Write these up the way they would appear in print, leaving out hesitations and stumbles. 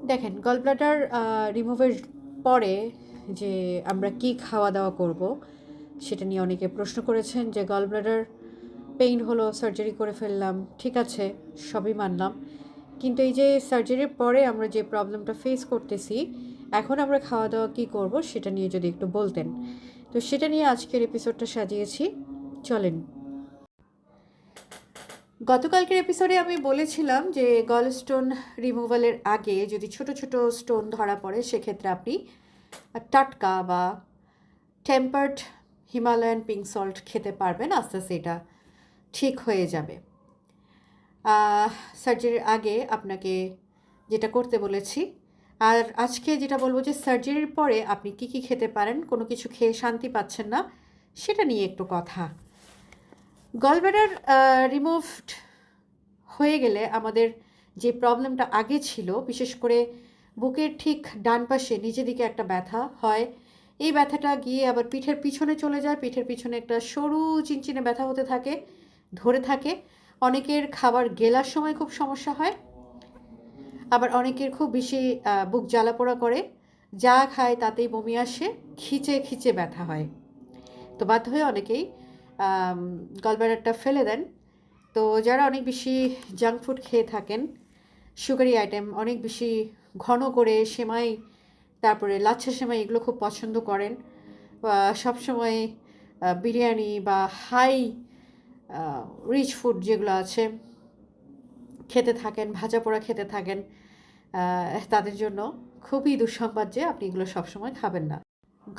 দেখেন গলব্লাডার রিমুভের পরে যে আমরা কি খাওয়া দাওয়া করব সেটা নিয়ে অনেকে প্রশ্ন করেছেন যে গলব্লাডার পেইন হলো, সার্জারি করে ফেললাম, ঠিক আছে, সবই মানলাম, কিন্তু এই যে সার্জারির পরে আমরা যে প্রবলেমটা ফেস করতেছি, এখন আমরা খাওয়া দাওয়া কী করব সেটা নিয়ে যদি একটু বলতেন। তো সেটা নিয়ে আজকের এপিসোডটা সাজিয়েছি, চলেন। গতকালকের এপিসোডে আমি বলেছিলাম যে গল স্টোন রিমুভালের আগে যদি ছোট ছোট স্টোন ধরা পড়ে সেক্ষেত্রে আপনি টাটকা বা টেম্পার্ড হিমালয়ান পিঙ্ক সল্ট খেতে পারবেন, আস্তে আস্তে এটা ঠিক হয়ে যাবে। সার্জারির আগে আপনাকে যেটা করতে বলেছি, আর আজকে যেটা বলবো যে সার্জারির পরে আপনি কি কি খেতে পারেন, কোনো কিছু খেয়ে শান্তি পাচ্ছেন না সেটা নিয়ে একটু কথা। গলব্লাডার রিমুভড হয়ে গেলে আমাদের যে প্রবলেমটা আগে ছিল, বিশেষ করে বুকের ঠিক ডান পাশে নিচের দিকে একটা ব্যথা হয়, এই ব্যথাটা গিয়ে আবার পিঠের পিছনে চলে যায়, পিঠের পিছনে একটা সরু চিনচিনে ব্যথা হতে থাকে, ধরে থাকে। অনেকের খাবার গেলার সময় খুব সমস্যা হয়, আবার অনেকের খুব বেশি বুক জ্বালাপোড়া করে, যা খায় তাতেই বমি আসে, খিচে খিচে ব্যথা হয়। তো বাধ্য হয়ে অনেকেই গলব্লাডারটা ফেলে দেন। তো যারা অনেক বেশি জাঙ্ক ফুড খেয়ে থাকেন, সুগারি আইটেম অনেক বেশি ঘন করে সেমাই, তারপরে লাচ্ছা সেমাই, এগুলো খুব পছন্দ করেন, সবসময় বিরিয়ানি বা হাই রিচ ফুড যেগুলো আছে খেতে থাকেন, ভাজা পোড়া খেতে থাকেন, তাদের জন্য খুবই দুঃসংবাদ যে আপনি এগুলো সবসময় খাবেন না।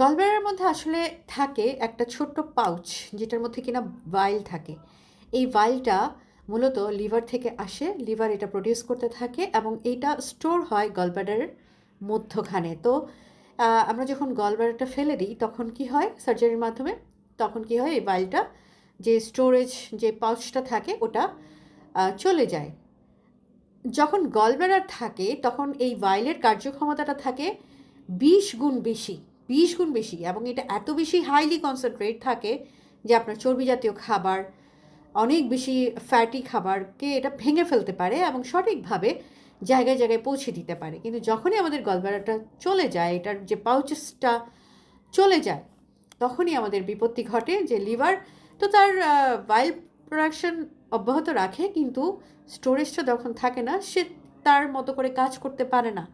গলব্লাডারের মধ্যে আসলে থাকে একটা ছোট্ট পাউচ, যেটার মধ্যে কিনা ভাইল থাকে। এই ভাইলটা মূলত লিভার থেকে আসে, লিভার এটা প্রডিউস করতে থাকে এবং এইটা স্টোর হয় গলব্লাডারের মধ্যখানে। তো আমরা যখন গলব্লাডারটা ফেলে দিই তখন কি হয় সার্জারির মাধ্যমে, তখন কি হয় এই ভাইলটা, যে স্টোরেজ যে পাউচটা থাকে ওটা চলে যায়। যখন গলব্লাডার থাকে তখন এই ভাইলের কার্যক্ষমতাটা থাকে 20 গুণ বেশি, 20 গুণ বেশি, এবং এটা এত বেশি হাইলি কনসেন্ট্রেট থাকে যে আপনার চর্বি জাতীয় খাবার, অনেক বেশি ফ্যাটি খাবারকে এটা ভেঙে ফেলতে পারে এবং সঠিকভাবে জায়গায় জায়গায় পৌঁছে দিতে পারে। কিন্তু যখনই আমাদের গলব্লাডারটা চলে যায়, এটার যে পাউচেসটা চলে যায়, তখনই আমাদের বিপত্তি ঘটে যে লিভার তো তার বাইল প্রোডাকশন অব্যাহত রাখে, কিন্তু স্টোরেজটা যখন থাকে না সে তার মতো করে কাজ করতে পারে না।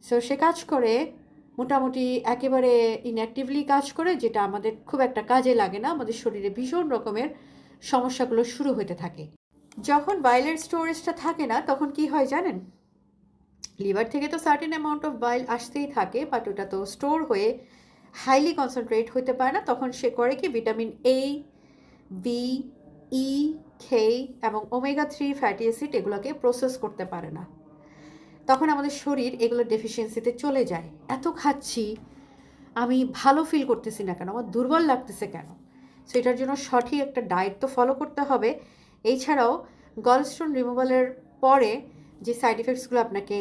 সো সে কাজ করে মোটামুটি একেবারে ইনঅ্যাক্টিভলি কাজ করে, যেটা আমাদের খুব একটা কাজে লাগে না, আমাদের শরীরে ভীষণ রকমের সমস্যাগুলো শুরু হতে থাকে। যখন বাইলের স্টোরেজটা থাকে না তখন কি হয় জানেন, লিভার থেকে তো সার্টেন অ্যামাউন্ট অফ বাইল আসতেই থাকে, বাট ওটা তো স্টোর হয়ে হাইলি কনসেন্ট্রেট হতে পারে না। তখন সে করে কি, ভিটামিন এ, বি, ই, কে এবং ওমেগা 3 ফ্যাটি অ্যাসিড এগুলোকে প্রসেস করতে পারে না। তখন আমাদের শরীর এগুলোর ডেফিসিয়েন্সিতে চলে যায়। এত খাচ্ছি, আমি ভালো ফিল করতেছি না কেন, আমার দুর্বল লাগতেছে কেন? সেটার জন্য সঠিক একটা ডায়েট তো ফলো করতে হবে। এছাড়াও গলস্টোন রিমুভালের পরে যে সাইড ইফেক্টসগুলো আপনাকে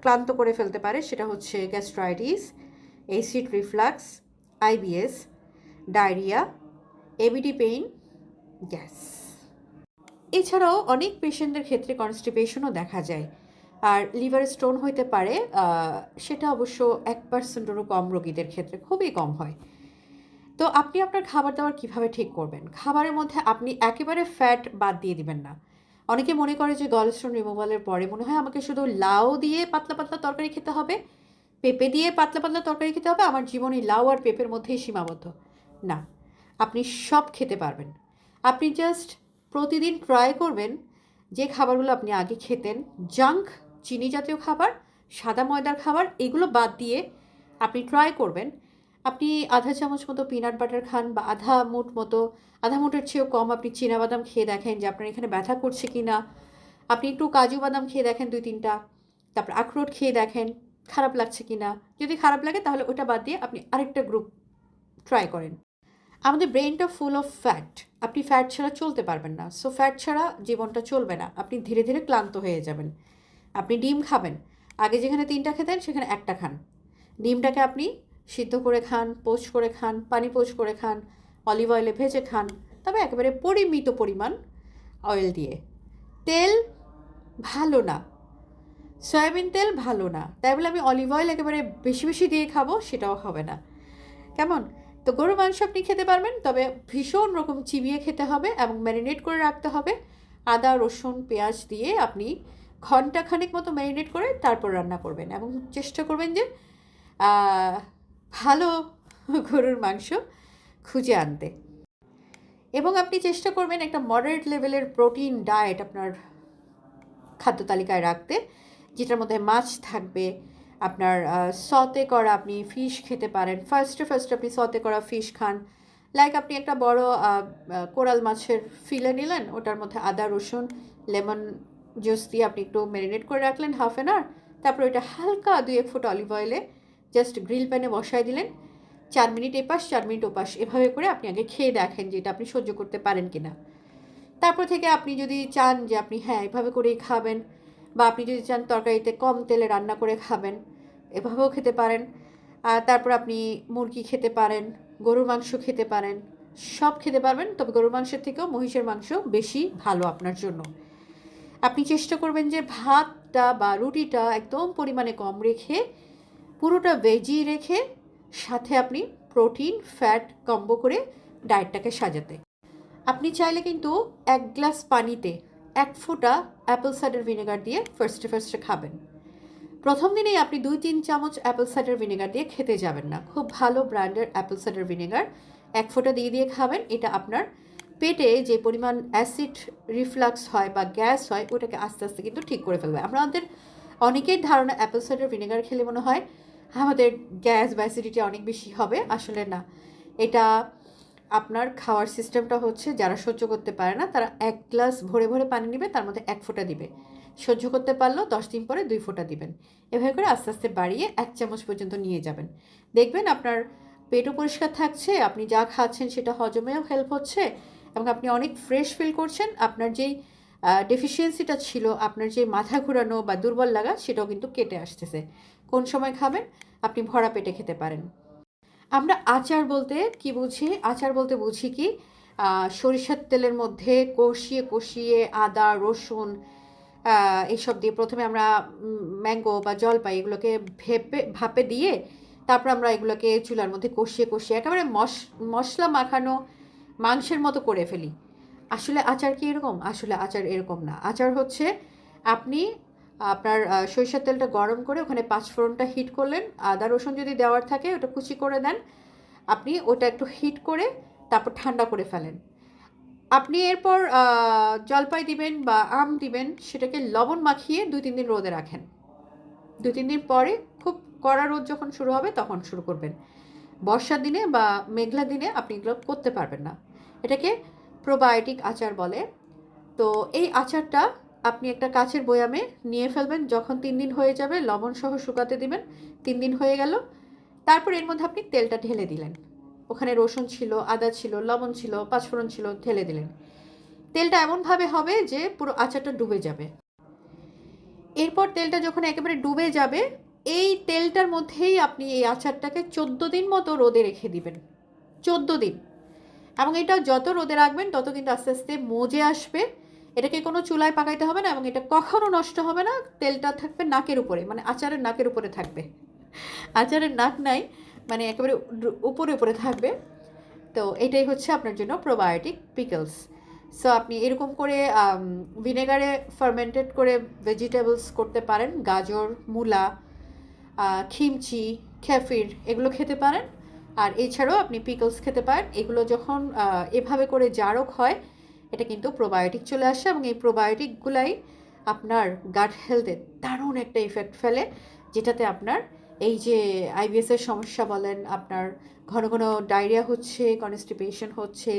ক্লান্ত করে ফেলতে পারে সেটা হচ্ছে gastritis, acid reflux, IBS, diarrhoea, ABD pain, gas. এছাড়াও অনেক পেশেন্টদের ক্ষেত্রে কনস্টিপেশনও দেখা যায়। আর লিভার স্টোন হইতে পারে, সেটা অবশ্য 1%-এরও কম রোগীদের ক্ষেত্রে, খুবই কম হয়। তো আপনি আপনার খাবার দাবার কীভাবে ঠিক করবেন? খাবারের মধ্যে আপনি একেবারে ফ্যাট বাদ দিয়ে দিবেন না। অনেকে মনে করে যে গলস্টোন রিমুভালের পরে মনে হয় আমাকে শুধু লাউ দিয়ে পাতলা পাতলা তরকারি খেতে হবে, পেঁপে দিয়ে পাতলা পাতলা তরকারি খেতে হবে, আমার জীবনে লাউ আর পেঁপের মধ্যেই সীমাবদ্ধ। না, আপনি সব খেতে পারবেন। আপনি জাস্ট প্রতিদিন ট্রাই করবেন যে খাবারগুলো আপনি আগে খেতেন, জাঙ্ক, চিনি জাতীয় খাবার, সাদা ময়দার খাবার, এগুলো বাদ দিয়ে আপনি ট্রাই করবেন আপনি আধা চামচ মতো পিনাট বাটার খান, বা আধা মুঠ মতো, আধা মুঠের চেয়েও কম আপনি চীনাবাদাম খেয়ে দেখেন যে আপনার এখানে ব্যথা করছে কি না। আপনি একটু কাজু বাদাম খেয়ে দেখেন 2-3টা, তারপর আখরোট খেয়ে দেখেন খারাপ লাগছে কি না। যদি খারাপ লাগে তাহলে ওটা বাদ দিয়ে আপনি আরেকটা গ্রুপ ট্রাই করেন। আমাদের ব্রেনটা ফুল অফ ফ্যাট, আপনি ফ্যাট ছাড়া চলতে পারবেন না। সো ফ্যাট ছাড়া জীবনটা চলবে না, আপনি ধীরে ধীরে ক্লান্ত হয়ে যাবেন। আপনি ডিম খাবেন, আগে যেখানে 3টা খেতেন সেখানে একটা খান। ডিমটাকে আপনি সিদ্ধ করে খান, পোস্ট করে খান, পানি পোস্ট করে খান, অলিভ অয়েলে ভেজে খান, তবে একেবারে পরিমিত পরিমাণ অয়েল দিয়ে। তেল ভালো না। সয়াবিন তেল ভালো না, তাই বলে আমি অলিভ অয়েল একেবারে বেশি বেশি দিয়ে খাবো সেটাও হবে না। কেমন? তো গরুর মাংস আপনি খেতে পারবেন, তবে ভীষণ রকম চিবিয়ে খেতে হবে এবং ম্যারিনেট করে রাখতে হবে। আদা রসুন পেঁয়াজ দিয়ে আপনি ঘন্টাখানেক মতো ম্যারিনেট করে তারপর রান্না করবেন, এবং চেষ্টা করবেন যে ভালো গরুর মাংস খুঁজে আনতে। এবং আপনি চেষ্টা করবেন একটা মডারেট লেভেলের প্রোটিন ডায়েট আপনার খাদ্য তালিকায় রাখতে, যেটার মধ্যে মাছ থাকবে, আপনার সতে করা আপনি ফিশ খেতে পারেন। ফার্স্টে আপনি সতে করা ফিশ খান, লাইক আপনি একটা বড় কোরাল মাছের ফিলে নিলেন, ওটার মধ্যে আদা রসুন লেমন জুস দিয়ে আপনি একটু ম্যারিনেট করে রাখলেন হাফ অ্যান আওয়ার, তারপর ওইটা হালকা 2-1 ফুট অলিভ অয়েলে জাস্ট গ্রিল প্যানে বসায় দিলেন, 4 মিনিট এপাশ 4 মিনিট ওপাশ এভাবে করে আপনি আগে খেয়ে দেখেন যে এটা আপনি সহ্য করতে পারেন কি না। তারপর থেকে আপনি যদি চান যে আপনি হ্যাঁ এভাবে করেই খাবেন, বা আপনি যদি চান তরকারিতে কম তেলে রান্না করে খাবেন, এভাবেও খেতে পারেন। আর তারপর আপনি মুরগি খেতে পারেন, গরুর মাংস খেতে পারেন, সব খেতে পারবেন, তবে গরুর মাংসের থেকেও মহিষের মাংস বেশি ভালো আপনার জন্য। আপনি চেষ্টা করবেন যে ভাতটা বা রুটিটা একদম পরিমাণে কম রেখে, পুরোটা ভেজি রেখে, সাথে আপনি প্রোটিন ফ্যাট কম্বো করে ডায়েটটাকে সাজাতে। আপনি চাইলে কিন্তু 1 গ্লাস পানিতে 1 ফোঁটা অ্যাপেল সাইডার ভিনেগার দিয়ে ফার্স্টে খাবেন। প্রথম দিনেই আপনি 2-3 চামচ অ্যাপেল সাইডার ভিনেগার দিয়ে খেতে যাবেন না, খুব ভালো ব্র্যান্ডের অ্যাপেল সাইডার ভিনেগার 1 ফোঁটা দিয়ে খাবেন। এটা আপনার পেটে যে পরিমাণ অ্যাসিড রিফ্লাক্স হয় বা গ্যাস হয় ওটাকে আস্তে আস্তে কিন্তু ঠিক করে ফেলবে। আমাদের অনেকের ধারণা অ্যাপেল সাইডার ভিনেগার খেলে মনে হয় আমাদের গ্যাস বা অ্যাসিডিটি অনেক বেশি হবে, আসলে না। এটা আপনার খাওয়ার সিস্টেমটা হচ্ছে, যারা সহ্য করতে পারে না তারা 1 গ্লাস ভরে ভরে পানি নেবে, তার মধ্যে 1 ফোঁটা দিবে, সহ্য করতে পারলেও 10 দিন পরে 2 ফোঁটা দিবেন। এভাবে করে আস্তে আস্তে বাড়িয়ে 1 চামচ পর্যন্ত নিয়ে যাবেন। দেখবেন আপনার পেটও পরিষ্কার থাকছে, আপনি যা খাচ্ছেন সেটা হজমেও হেল্প হচ্ছে, এবং আপনি অনেক ফ্রেশ ফিল করছেন। আপনার যেই ডেফিসিয়েন্সিটা ছিল, আপনার যে মাথা ঘোরানো বা দুর্বল লাগা, সেটাও কিন্তু কেটে আসতেছে। কোন সময় খাবেন? আপনি ভরা পেটে খেতে পারেন। আমরা আচার বলতে কি বুঝি? আচার বলতে বুঝি কি, সরিষার তেলের মধ্যে কষিয়ে কষিয়ে আদা রসুন এইসব দিয়ে প্রথমে আমরা ম্যাঙ্গো বা জলপাই এগুলোকে ভাপে দিয়ে তারপর আমরা এগুলোকে চুলার মধ্যে কষিয়ে কষিয়ে একেবারে মশলা মাখানো মাংসের মতো করে ফেলি। আসলে আচার কি এরকম? আসলে আচার এরকম না। আচার হচ্ছে আপনি আপনার সরিষার তেলটা গরম করে ওখানে 5 ফোড়নটা হিট করলেন, আদা রসুন যদি দেওয়ার থাকে ওটা কুচি করে দেন, আপনি ওটা একটু হিট করে তারপর ঠান্ডা করে ফেলেন। আপনি এরপর জলপাই দিবেন বা আম দিবেন, সেটাকে লবণ মাখিয়ে 2-3 দিন রোদে রাখেন। 2-3 দিন পরে খুব কড়া রোদ যখন শুরু হবে তখন শুরু করবেন। বর্ষার দিনে বা মেঘলা দিনে আপনি এগুলো করতে পারবেন না। এটাকে প্রোবায়োটিক আচার বলে। তো এই আচারটা আপনি একটা কাচের বয়ামে নিয়ে ফেলবেন, যখন 3 দিন হয়ে যাবে লবণ সহ শুকাতে দিবেন। 3 দিন হয়ে গেল, তারপর এর মধ্যে আপনি তেলটা ঢেলে দিলেন, ওখানে রসুন ছিল, আদা ছিল, লবণ ছিল, পাঁচফোড়ন ছিল, ঢেলে দিলেন। তেলটা এমনভাবে হবে যে পুরো আচারটা ডুবে যাবে। এরপর তেলটা যখন একেবারে ডুবে যাবে, এই তেলটার মধ্যেই আপনি এই আচারটাকে 14 দিন মতো রোদে রেখে দিবেন। 14 দিন। এবং এটা যত রোদে রাখবেন তত কিন্তু আস্তে আস্তে মজে আসবে। এটাকে কোনো চুলায় পাকাইতে হবে না, এবং এটা কখনো নষ্ট হবে না। তেলটা থাকবে নাকের উপরে, মানে আচারের নাকের উপরে থাকবে। আচারের নাক নাই, মানে একেবারে উপরে উপরে থাকবে। তো এটাই হচ্ছে আপনার জন্য প্রোবায়োটিক পিকলস। সো আপনি এরকম করে ভিনেগারে ফার্মেন্টেড করে ভেজিটেবলস করতে পারেন, গাজর, মূলা, খিমচি, খেফির এগুলো খেতে পারেন। আর এছাড়াও আপনি পিকলস খেতে পারেন। এগুলো যখন এভাবে করে জারক হয়, এটা কিন্তু প্রোবায়োটিক চলে আসে, এবং এই প্রোবায়োটিকগুলাই আপনার গাট হেলথে দারুণ একটা ইফেক্ট ফেলে, যেটাতে আপনার এই যে আইবিএসের সমস্যা বলেন, আপনার ঘন ঘন ডায়রিয়া হচ্ছে, কনস্টিপেশন হচ্ছে,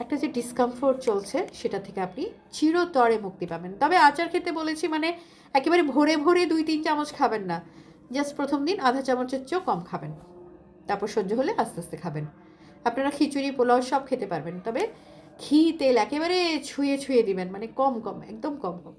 একটা যে ডিসকমফোর্ট চলছে, সেটা থেকে আপনি চিরতরে মুক্তি পাবেন। তবে আচার খেতে বলেছি মানে একেবারে ভরে ভরে 2-3 চামচ খাবেন না, জাস্ট প্রথম দিন আধা চামচের চেয়েও কম খাবেন, তারপর সহ্য হলে আস্তে আস্তে খাবেন। আপনারা খিচুড়ি পোলাও সব খেতে পারবেন, তবে ঘি তেল একেবারে ছুঁয়ে ছুঁয়ে দিবেন, মানে কম কম, একদম কম কম।